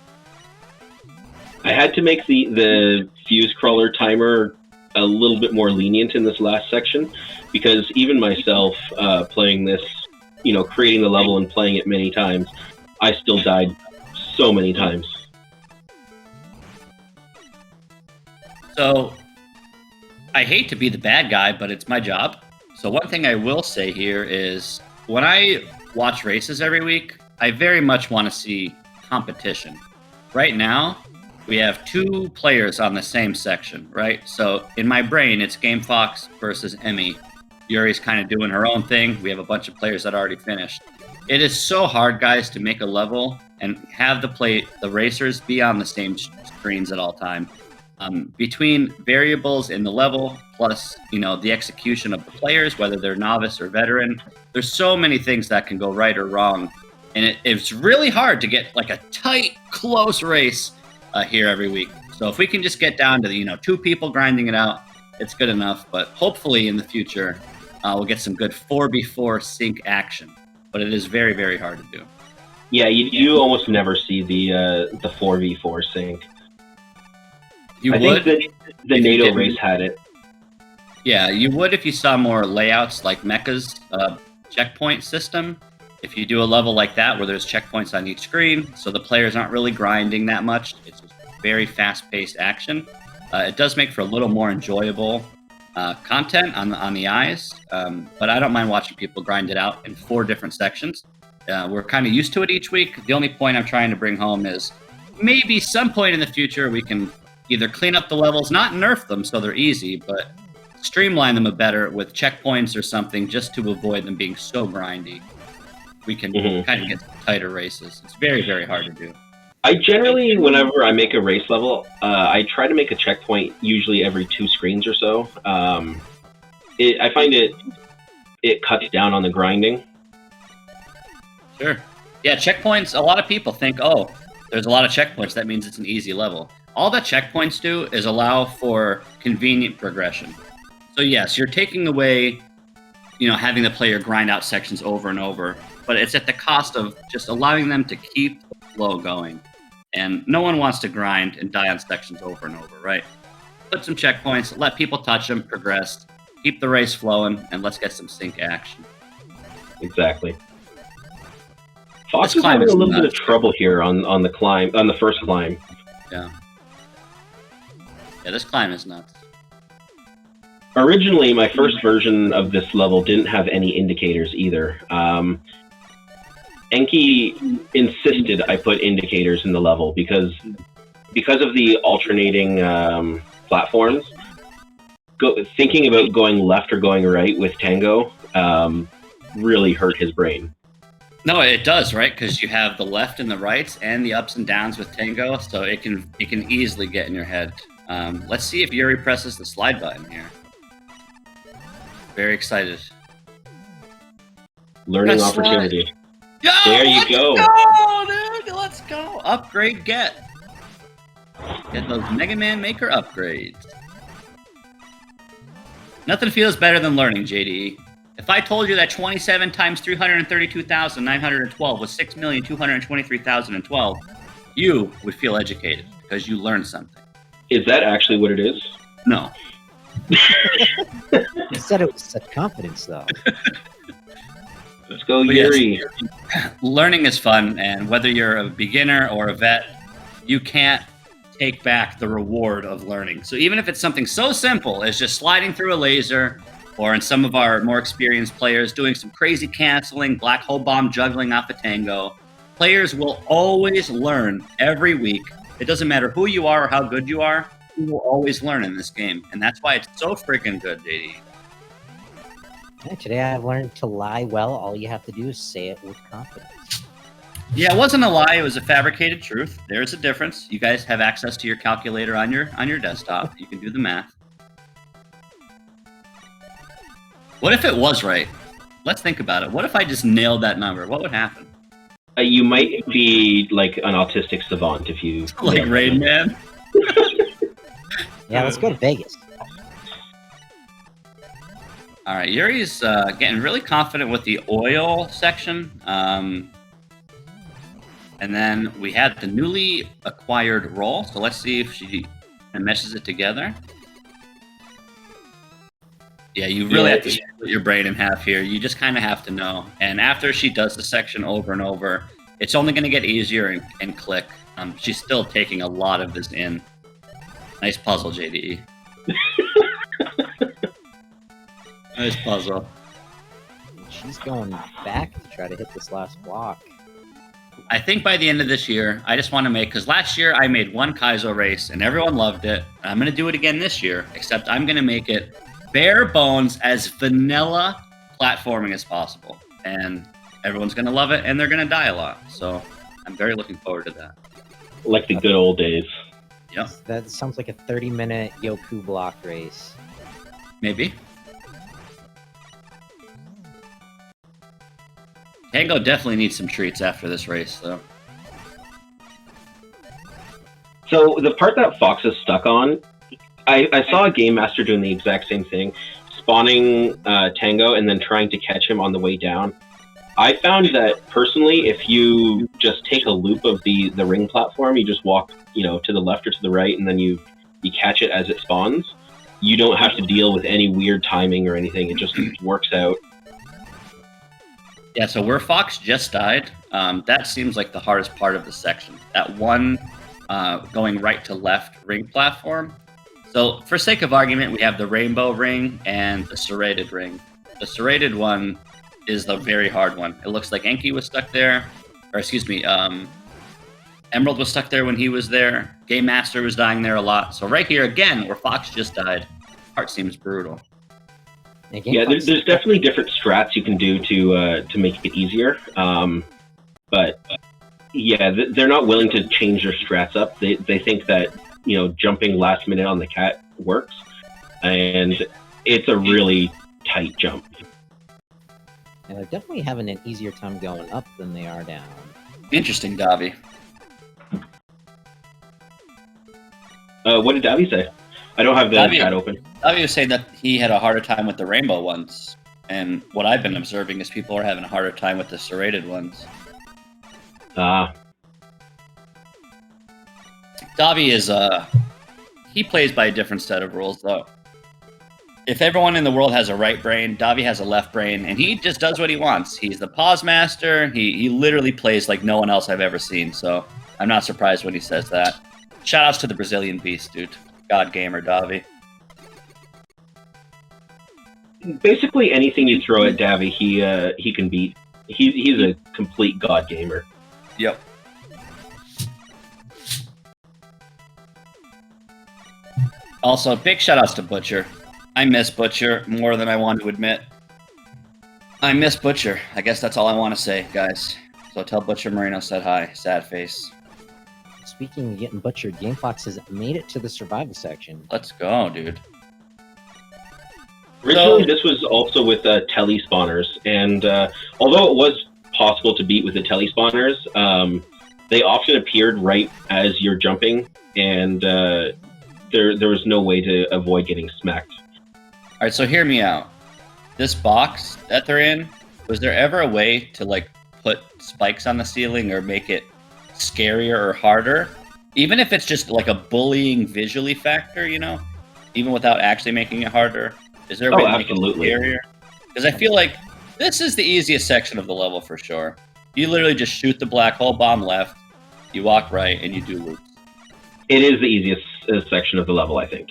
I had to make the fuse crawler timer a little bit more lenient in this last section, because even myself playing this, creating the level and playing it many times, I still died so many times. So, I hate to be the bad guy, but it's my job. So one thing I will say here is, when I watch races every week, I very much want to see competition. Right now, we have two players on the same section, right? So in my brain, it's Game Fox versus Emmy. Yuri's kind of doing her own thing. We have a bunch of players that already finished. It is so hard, guys, to make a level and have the racers be on the same screens at all time. Between variables in the level plus, the execution of the players, whether they're novice or veteran, there's so many things that can go right or wrong. And it's really hard to get like a tight, close race here every week. So if we can just get down to, 2 people grinding it out, it's good enough. But hopefully in the future, we'll get some good 4v4 sync action. But it is very, very hard to do. Yeah, you almost never see the 4v4 sync. I think the NATO race had it. Yeah, you would if you saw more layouts like Mecha's checkpoint system. If you do a level like that where there's checkpoints on each screen, so the players aren't really grinding that much. It's just very fast-paced action. It does make for a little more enjoyable content on the eyes, but I don't mind watching people grind it out in 4 different sections. We're kind of used to it each week. The only point I'm trying to bring home is maybe some point in the future we can either clean up the levels, not nerf them so they're easy, but streamline them a better with checkpoints or something just to avoid them being so grindy. We can kind of get some tighter races. It's very, very hard to do. I generally, whenever I make a race level, I try to make a checkpoint usually every 2 screens or so. I find it cuts down on the grinding. Sure. Yeah, checkpoints, a lot of people think, oh, there's a lot of checkpoints, that means it's an easy level. All that checkpoints do is allow for convenient progression. So yes, you're taking away, having the player grind out sections over and over, but it's at the cost of just allowing them to keep the flow going. And no one wants to grind and die on sections over and over, right? Put some checkpoints, let people touch them, progress, keep the race flowing, and let's get some sync action. Exactly. Fox is having a little bit of trouble here on the climb, on the first climb. Yeah. Yeah, this climb is nuts. Originally, my first version of this level didn't have any indicators either. Enki insisted I put indicators in the level because of the alternating platforms. Thinking about going left or going right with Tango really hurt his brain. No, it does, right? Because you have the left and the rights and the ups and downs with Tango, so it can easily get in your head. Let's see if Yuri presses the slide button here. Very excited. Learning opportunity. Yo, there you go. Dude, let's go. Upgrade get. Get those Mega Man Maker upgrades. Nothing feels better than learning, JDE. If I told you that 27 times 332,912 was 6,223,012, you would feel educated because you learned something. Is that actually what it is? No. You said it with such confidence, though. Let's go, Yuri. Yes, learning is fun, and whether you're a beginner or a vet, you can't take back the reward of learning. So even if it's something so simple as just sliding through a laser, or in some of our more experienced players doing some crazy canceling, black hole bomb juggling off a Tango, players will always learn every week. It doesn't matter who you are or how good you are, you will always learn in this game. And that's why it's so freaking good, JD. Yeah, today I've learned to lie well. All you have to do is say it with confidence. Yeah, it wasn't a lie. It was a fabricated truth. There's a difference. You guys have access to your calculator on your desktop. You can do the math. What if it was right? Let's think about it. What if I just nailed that number? What would happen? You might be like an autistic savant if you... Like Rain Man? Yeah, let's go to Vegas. All right, Yuri's getting really confident with the oil section. And then we had the newly acquired roll. So let's see if she meshes it together. Yeah, you really have to split your brain in half here. You just kind of have to know. And after she does the section over and over, it's only going to get easier and click. She's still taking a lot of this in. Nice puzzle, JDE. Nice puzzle. She's going back to try to hit this last block. I think by the end of this year, I just want to make, because last year I made one Kaizo race and everyone loved it. I'm going to do it again this year, except I'm going to make it bare bones as vanilla platforming as possible. And everyone's going to love it and they're going to die a lot. So I'm very looking forward to that. Like the good old days. Yep, That sounds like a 30-minute Yoku block race. maybe. Tango definitely needs some treats after this race, though. So the part that Fox is stuck on, I saw a game master doing the exact same thing, spawning Tango and then trying to catch him on the way down. I found that personally, if you just take a loop of the ring platform, you just walk, to the left or to the right, and then you catch it as it spawns. You don't have to deal with any weird timing or anything. It just works out. Yeah, so where Fox just died, that seems like the hardest part of the section. That one going right to left ring platform. So for sake of argument, we have the rainbow ring and the serrated ring. The serrated one is the very hard one. It looks like Enki was stuck there, or excuse me, Emerald was stuck there when he was there. Game Master was dying there a lot. So right here again, where Fox just died, part seems brutal. Yeah, there's definitely different strats you can do to make it easier. But yeah, they're not willing to change their strats up. They think that jumping last minute on the cat works, and it's a really tight jump. And they're definitely having an easier time going up than they are down. Interesting, Davi. What did Davi say? I don't have the chat open. Davi was saying that he had a harder time with the rainbow ones, and what I've been observing is people are having a harder time with the serrated ones. Davi is he plays by a different set of rules, though. If everyone in the world has a right brain, Davi has a left brain, and he just does what he wants. He's the pause master. He literally plays like no one else I've ever seen, so I'm not surprised when he says that. Shoutouts to the Brazilian beast, dude. God gamer, Davi. Basically anything you throw at Davi, he can beat. He's a complete god gamer. Yep. Also, big shoutouts to Butcher. I miss Butcher more than I want to admit. I miss Butcher. I guess that's all I want to say, guys. So tell Butcher Marino said hi. Sad face. Speaking of getting butchered, GameFox has made it to the survival section. Let's go, dude. Originally, this was also with tele spawners, and although it was possible to beat with the tele spawners, they often appeared right as you're jumping, and there was no way to avoid getting smacked. All right, so hear me out. This box that they're in, was there ever a way to put spikes on the ceiling or make it scarier or harder? Even if it's just like a bullying visually factor, even without actually making it harder. Is there a way to make it scarier? Because I feel like this is the easiest section of the level for sure. You literally just shoot the black hole bomb left, you walk right, and you do loops. It is the easiest section of the level, I think.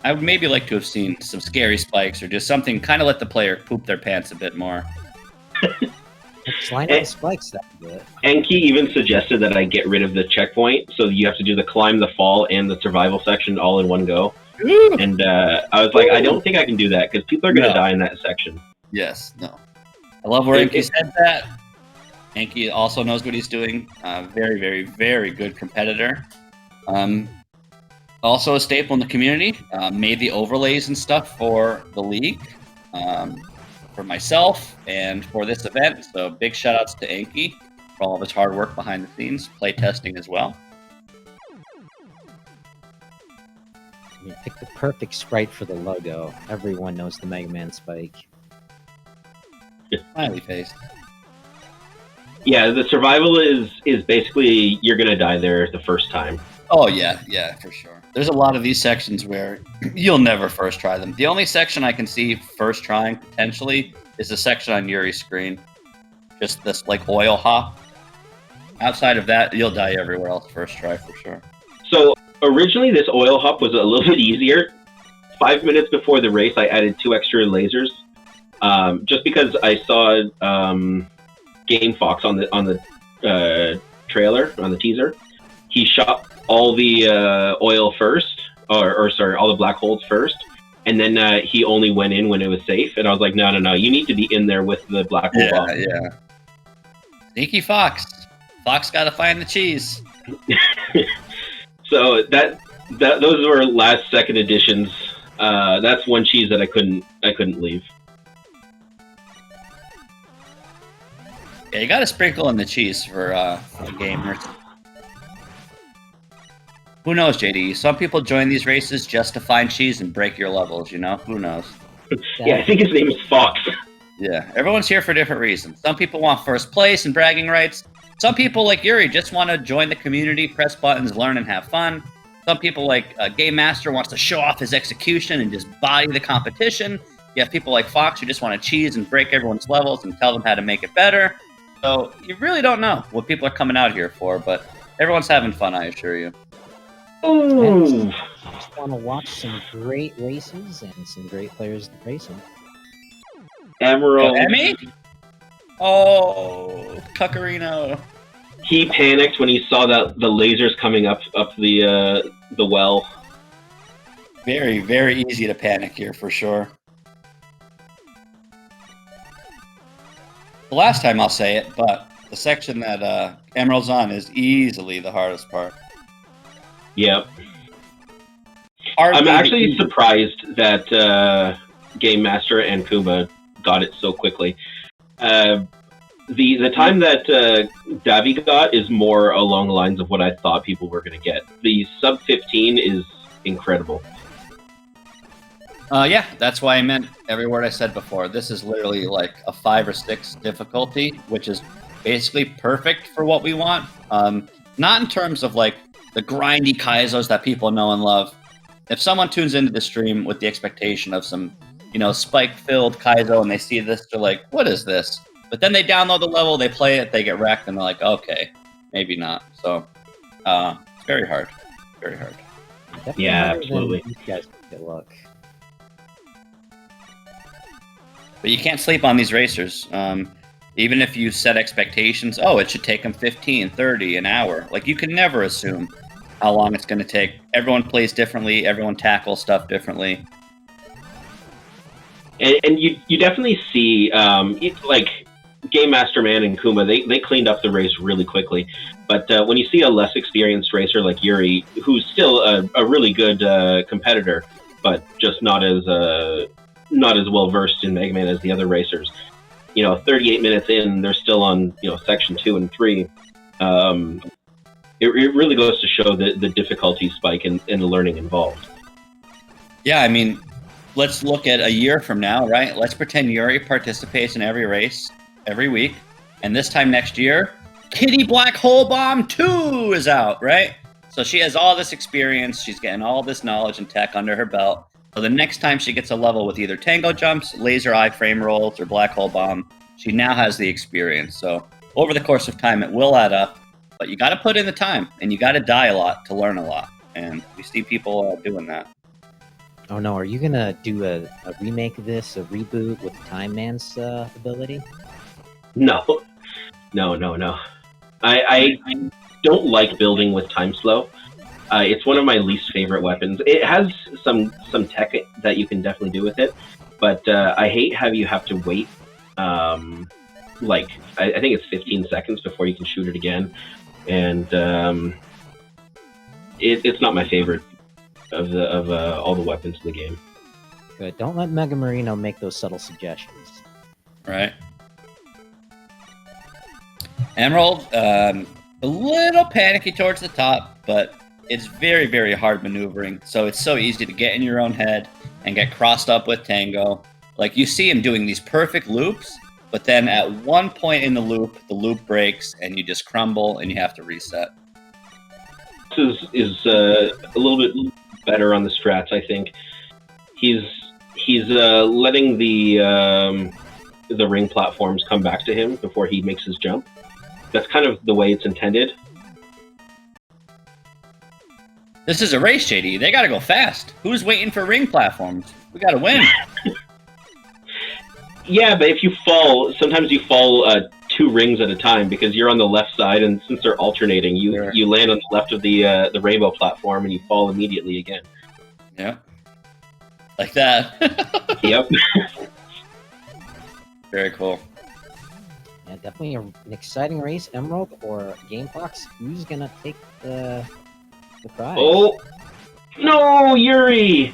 I would maybe like to have seen some scary spikes or just something kind of let the player poop their pants a bit more. Slide out spikes, that would do it. Enki even suggested that I get rid of the checkpoint, so you have to do the climb, the fall, and the survival section all in one go. Ooh. And I was like, I don't think I can do that, because people are going to die in that section. Yes, no. I love where Enki said that. Enki also knows what he's doing. Very, very, very good competitor. Also a staple in the community. Made the overlays and stuff for the league, for myself, and for this event. So big shout outs to Enki for all of his hard work behind the scenes, play testing as well. You pick the perfect sprite for the logo. Everyone knows the Mega Man Spike. Smiley face. Yeah, the survival is basically you're gonna die there the first time. Oh yeah, for sure. There's a lot of these sections where you'll never first try them. The only section I can see first trying potentially is the section on Yuri's screen. Just this oil hop. Outside of that, you'll die everywhere else first try for sure. So originally this oil hop was a little bit easier. 5 minutes before the race, I added 2 extra lasers. Just because I saw Game Fox on the trailer, on the teaser. He shot all the oil first, or sorry, all the black holes first, and then he only went in when it was safe. And I was like, no, you need to be in there with the black hole bomb. Yeah. Sneaky Fox. Fox got to find the cheese. So those were last second additions. That's one cheese that I couldn't leave. Yeah, you got to sprinkle in the cheese for the gamers. Who knows, JD? Some people join these races just to find cheese and break your levels. You know, who knows? Yeah, I think his name is Fox. Yeah, everyone's here for different reasons. Some people want first place and bragging rights. Some people, like Yuri, just want to join the community, press buttons, learn, and have fun. Some people, like Game Master, wants to show off his execution and just body the competition. You have people like Fox who just want to cheese and break everyone's levels and tell them how to make it better. So you really don't know what people are coming out here for, but everyone's having fun, I assure you. Ooh. I just want to watch some great races and some great players racing. Emerald. Emmy? Oh, Cuccarino. He panicked when he saw that the lasers coming up the well. Very, very easy to panic here for sure. The last time I'll say it, but the section that Emerald's on is easily the hardest part. Yep. Hardly I'm actually easy. surprised that Game Master and Kuma got it so quickly. The time that Davi got is more along the lines of what I thought people were going to get. The sub 15 is incredible. Yeah, that's why I meant every word I said before. This is literally like a 5 or 6 difficulty, which is basically perfect for what we want. Not in terms of like the grindy Kaizos that people know and love. If someone tunes into the stream with the expectation of some, spike-filled Kaizo and they see this, they're like, what is this? But then they download the level, they play it, they get wrecked, and they're like, okay, maybe not. So, it's very hard. Very hard. Definitely Yeah, harder than absolutely. You guys get luck. But you can't sleep on these racers. Even if you set expectations, it should take them 15, 30, an hour. Like, you can never assume how long it's going to take. Everyone plays differently. Everyone tackles stuff differently. And you definitely see, like, Game Master Man and Kuma, they cleaned up the race really quickly. But when you see a less experienced racer like Yuri, who's still a really good competitor, but just not as well versed in Mega Man as the other racers, 38 minutes in, they're still on section 2 and 3. It really goes to show the difficulty spike in the learning involved. Yeah, I mean, let's look at a year from now, right? Let's pretend Yuri participates in every race every week. And this time next year, Kitty Black Hole Bomb 2 is out, right? So she has all this experience. She's getting all this knowledge and tech under her belt. So the next time she gets a level with either Tango Jumps, Laser Eye Frame Rolls, or Black Hole Bomb, she now has the experience. So over the course of time, it will add up. But you got to put in the time, and you got to die a lot to learn a lot. And we see people doing that. Oh no, are you gonna do a remake of this, a reboot with Time Man's ability? No. I don't like building with time slow. It's one of my least favorite weapons. It has some tech that you can definitely do with it, but I hate how you have to wait. I think it's 15 seconds before you can shoot it again, and it's not my favorite of all the weapons in the game. Good. Don't let Mega Marino make those subtle suggestions. Right. Emerald, a little panicky towards the top, but it's very, very hard maneuvering. So it's so easy to get in your own head and get crossed up with Tango. Like, you see him doing these perfect loops, but then at one point in the loop breaks and you just crumble and you have to reset. This is a little bit better on the strats, I think. He's letting the ring platforms come back to him before he makes his jump. That's kind of the way it's intended. This is a race, JD. They gotta go fast. Who's waiting for ring platforms? We gotta win. Yeah, but if you fall, sometimes you fall 2 rings at a time because you're on the left side, and since they're alternating, you land on the left of the rainbow platform and you fall immediately again. Yeah. Like that. Yep. Very cool. Yeah, definitely an exciting race, Emerald or Game Fox. Who's gonna take the Surprise. Oh no, Yuri!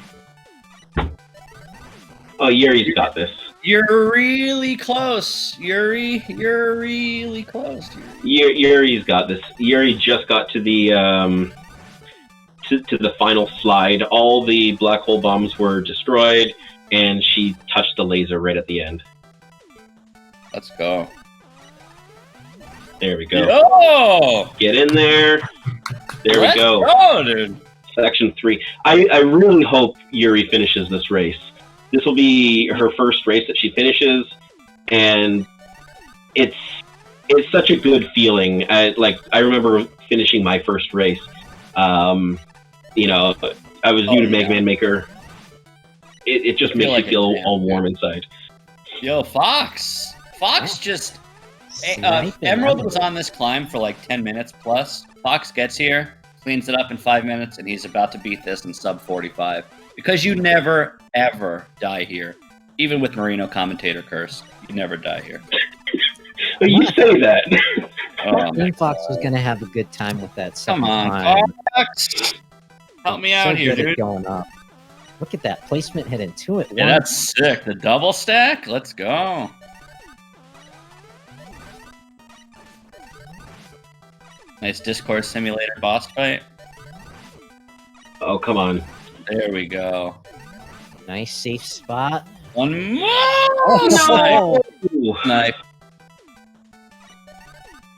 Oh, Yuri's got this. You're really close, Yuri. You're really close. Yuri's got this. Yuri just got to the to the final slide. All the black hole bombs were destroyed, and she touched the laser right at the end. Let's go. There we go. Oh! Get in there. There we go. Go, dude. Section 3. I really hope Yuri finishes this race. This will be her first race that she finishes, and it's such a good feeling. I remember finishing my first race. You know, I was new to Mega Man Maker. It just makes you feel all warm inside. Yo, Fox just Sniping. Emerald was on this climb for like 10 minutes plus. Fox gets here, cleans it up in 5 minutes, and he's about to beat this in sub 45. Because you never, ever die here. Even with Marino commentator curse, you never die here. But you say that. Green Fox was going to have a good time with that second Come on, climb. Fox. Help me So out here, good at dude. going up. Look at that placement hit into it. Yeah, that's sick. The double stack? Let's go. Nice Discord simulator boss fight. Oh, come on. There we go. Nice safe spot. One more! Oh, Ooh. Knife.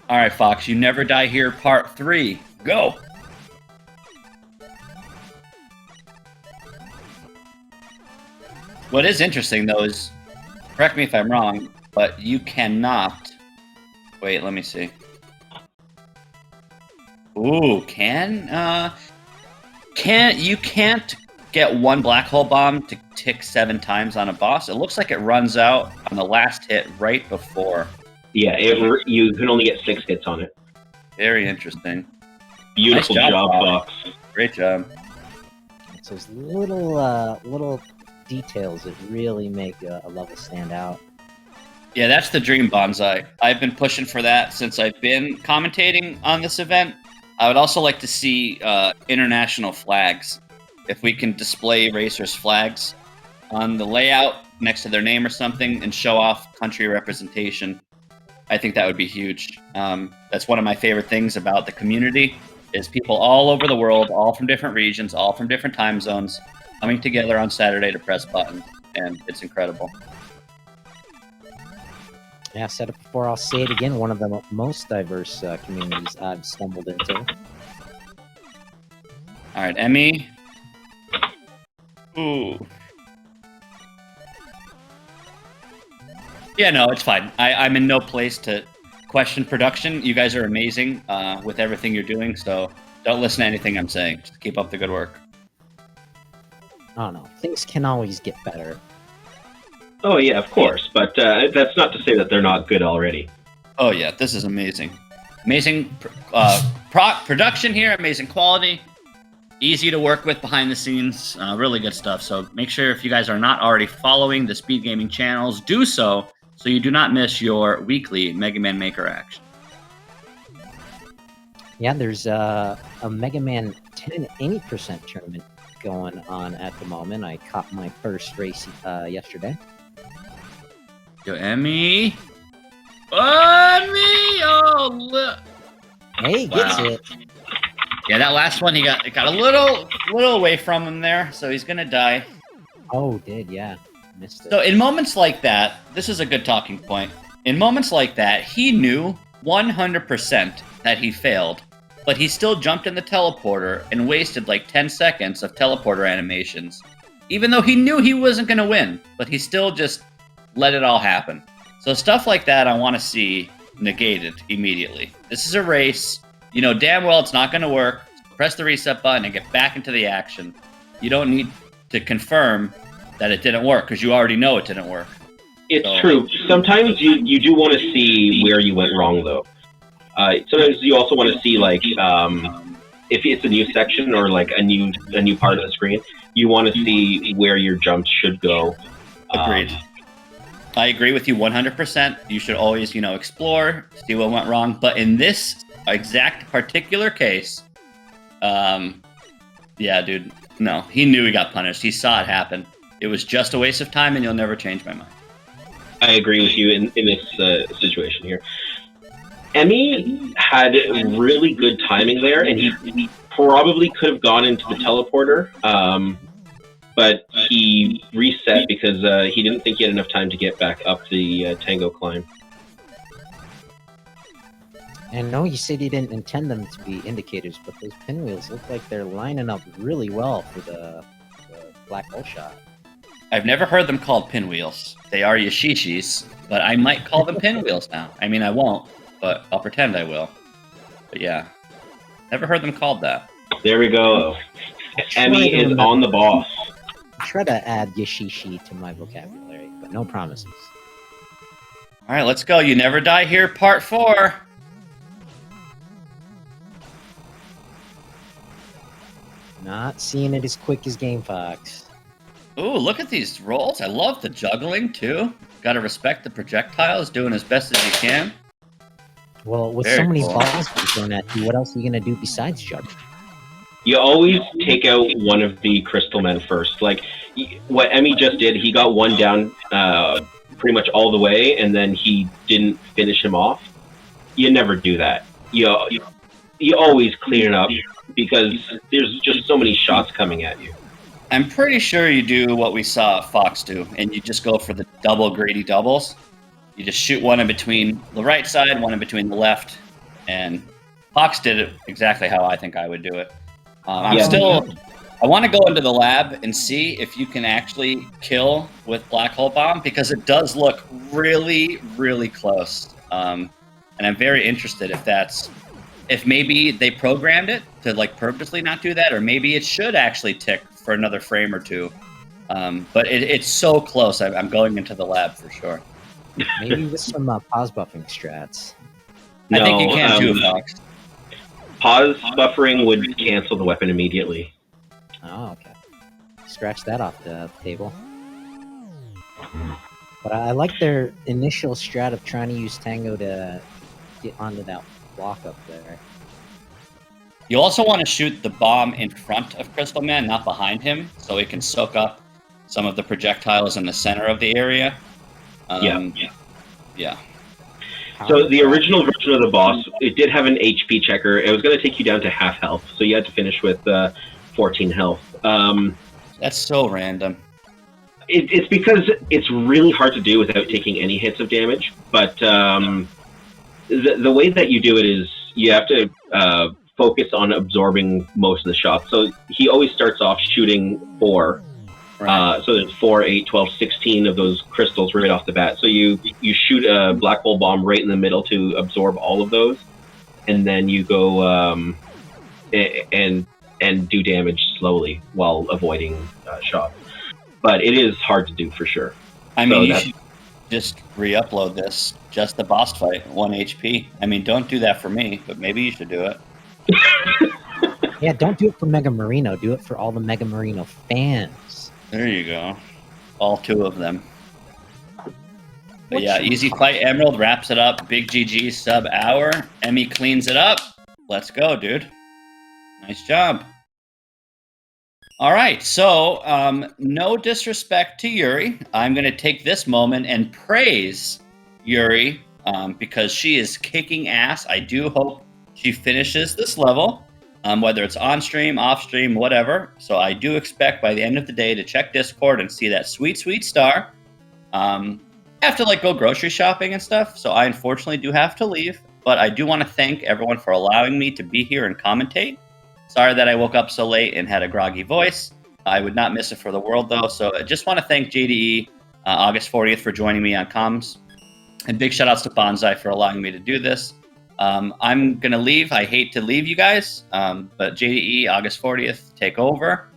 All right, Fox, you never die here, part 3. Go! What is interesting, though, is, correct me if I'm wrong, but you cannot... Wait, let me see. Ooh, you can't get one black hole bomb to tick 7 times on a boss. It looks like it runs out on the last hit right before. Yeah, you can only get 6 hits on it. Very interesting. Beautiful Nice job, job, Fox. Great job. It's those little details that really make a level stand out. Yeah, that's the dream bonsai. I've been pushing for that since I've been commentating on this event. I would also like to see international flags. If we can display racers' flags on the layout next to their name or something and show off country representation, I think that would be huge. That's one of my favorite things about the community is people all over the world, all from different regions, all from different time zones, coming together on Saturday to press buttons, and it's incredible. Yeah, I said it before, I'll say it again. One of the most diverse communities I've stumbled into. All right, Emmy. Ooh. Yeah, no, it's fine. I'm in no place to question production. You guys are amazing with everything you're doing, so don't listen to anything I'm saying. Just keep up the good work. I don't know. Things can always get better. Oh, yeah, of course. But that's not to say that they're not good already. Oh, yeah, this is amazing. Amazing production here, amazing quality. Easy to work with behind the scenes, really good stuff. So make sure if you guys are not already following the Speed Gaming channels, do so you do not miss your weekly Mega Man Maker action. Yeah, there's a Mega Man 10 80% tournament going on at the moment. I caught my first race yesterday. Yo, Emmy. Emmy! Oh, look. Hey, gets Wow. it. Yeah, that last one, it got a little away from him there, so he's gonna die. Oh, did, yeah. Missed it. So in moments like that, this is a good talking point. In moments like that, he knew 100% that he failed, but he still jumped in the teleporter and wasted like 10 seconds of teleporter animations, even though he knew he wasn't gonna win, but he still just let it all happen. So stuff like that I want to see negated immediately. This is a race. You know damn well it's not going to work. Press the reset button and get back into the action. You don't need to confirm that it didn't work because you already know it didn't work. It's true. Sometimes you do want to see where you went wrong, though. Sometimes you also want to see, like, if it's a new section or, like, a new part of the screen, you want to see where your jumps should go. Agreed. I agree with you 100%. You should always, explore, see what went wrong. But in this exact particular case, Yeah, dude. No, he knew he got punished. He saw it happen. It was just a waste of time, and you'll never change my mind. I agree with you in this situation here. Emmy had really good timing there, and he probably could have gone into the teleporter, but he reset because he didn't think he had enough time to get back up the Tango climb. And no, you said you didn't intend them to be indicators, but those pinwheels look like they're lining up really well for the black hole shot. I've never heard them called pinwheels. They are yashishis, but I might call them pinwheels now. I mean, I won't, but I'll pretend I will. But yeah, never heard them called that. There we go. Emmy is on the boss. I try to add yashishi to my vocabulary, but no promises. All right, let's go. You Never Die Here, Part 4. Not seeing it as quick as Game Fox. Ooh, look at these rolls. I love the juggling, too. Gotta respect the projectiles, doing as best as you can. Well, with Very so many cool. balls being thrown at you, what else are you going to do besides juggle? You always take out one of the crystal men first. Like what Emmy just did, he got one down pretty much all the way, and then he didn't finish him off. You never do that. You always clean it up because there's just so many shots coming at you. I'm pretty sure you do what we saw Fox do, and you just go for the double greedy doubles. You just shoot one in between the right side, one in between the left, and Fox did it exactly how I think I would do it. I want to go into the lab and see if you can actually kill with Black Hole Bomb, because it does look really, really close. And I'm very interested if maybe they programmed it to like purposely not do that, or maybe it should actually tick for another frame or two. But it's so close. I'm going into the lab for sure. Maybe with some pause buffing strats. I think you can too, Fox. Pause buffering would cancel the weapon immediately. Oh, okay. Scratch that off the table. But I like their initial strat of trying to use Tango to get onto that block up there. You also want to shoot the bomb in front of Crystal Man, not behind him, so it can soak up some of the projectiles in the center of the area. Yeah. So the original version of the boss, it did have an HP checker. It was going to take you down to half health, so you had to finish with 14 health. That's so random. It's because it's really hard to do without taking any hits of damage, but the way that you do it is you have to focus on absorbing most of the shots. So he always starts off shooting 4. Right. So there's 4, 8, 12, 16 of those crystals right off the bat. So you shoot a black hole bomb right in the middle to absorb all of those, and then you go and do damage slowly while avoiding shots. But it is hard to do for sure. I mean, you should just re-upload this, just the boss fight, 1 HP. I mean, don't do that for me, but maybe you should do it. Yeah, don't do it for Mega Marino. Do it for all the Mega Marino fans. There you go. All 2 of them. But yeah, Easy Fight Emerald wraps it up. Big GG sub hour. Emmy cleans it up. Let's go, dude. Nice job. All right, so no disrespect to Yuri. I'm going to take this moment and praise Yuri because she is kicking ass. I do hope she finishes this level. Whether it's on stream, off stream, whatever. So I do expect by the end of the day to check Discord and see that sweet, sweet star. I have to go grocery shopping and stuff, so I unfortunately do have to leave. But I do want to thank everyone for allowing me to be here and commentate. Sorry that I woke up so late and had a groggy voice. I would not miss it for the world, though. So I just want to thank JDE, August 40th, for joining me on comms. And big shout outs to Bonsai for allowing me to do this. I'm going to leave. I hate to leave you guys, but JDE, August 40th, take over.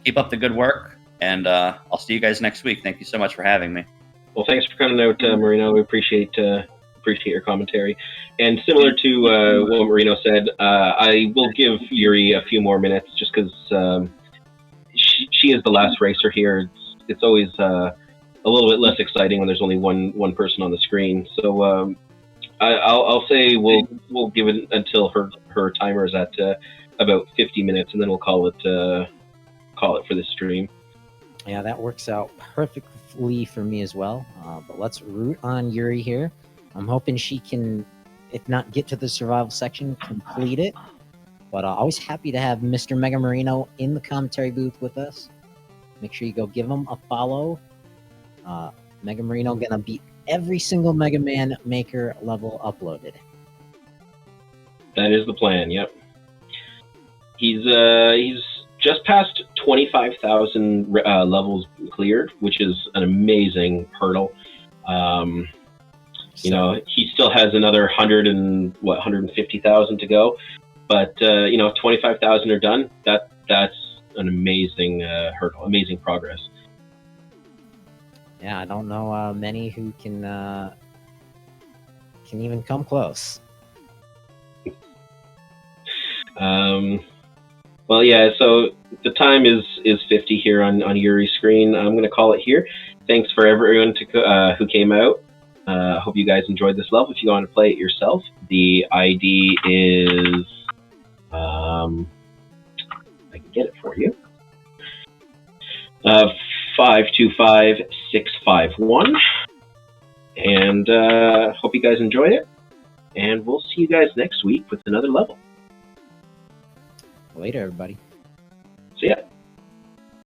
Keep up the good work, and I'll see you guys next week. Thank you so much for having me. Well, thanks for coming out, Marino. We appreciate your commentary. And similar to what Marino said, I will give Yuri a few more minutes just because she is the last racer here. It's always a little bit less exciting when there's only one person on the screen. So I'll say we'll give it until her timer is at about 50 minutes, and then we'll call it for this stream. Yeah, that works out perfectly for me as well. But let's root on Yuri here. I'm hoping she can, if not get to the survival section, complete it. But always happy to have Mr. Mega Marino in the commentary booth with us. Make sure you go give him a follow. Mega Marino gonna beat every single Mega Man Maker level uploaded. That is the plan. Yep. He's just past 25,000 levels cleared, which is an amazing hurdle. You know, he still has another 150,000 to go, but 25,000 are done. That's an amazing hurdle, amazing progress. Yeah, I don't know many who can even come close. Well, yeah. So the time is 50 here on Yuri's screen. I'm going to call it here. Thanks for everyone who came out. Hope you guys enjoyed this level. If you want to play it yourself, the ID is I can get it for you. 525651, and hope you guys enjoyed it. And we'll see you guys next week with another level. Later, everybody. See ya.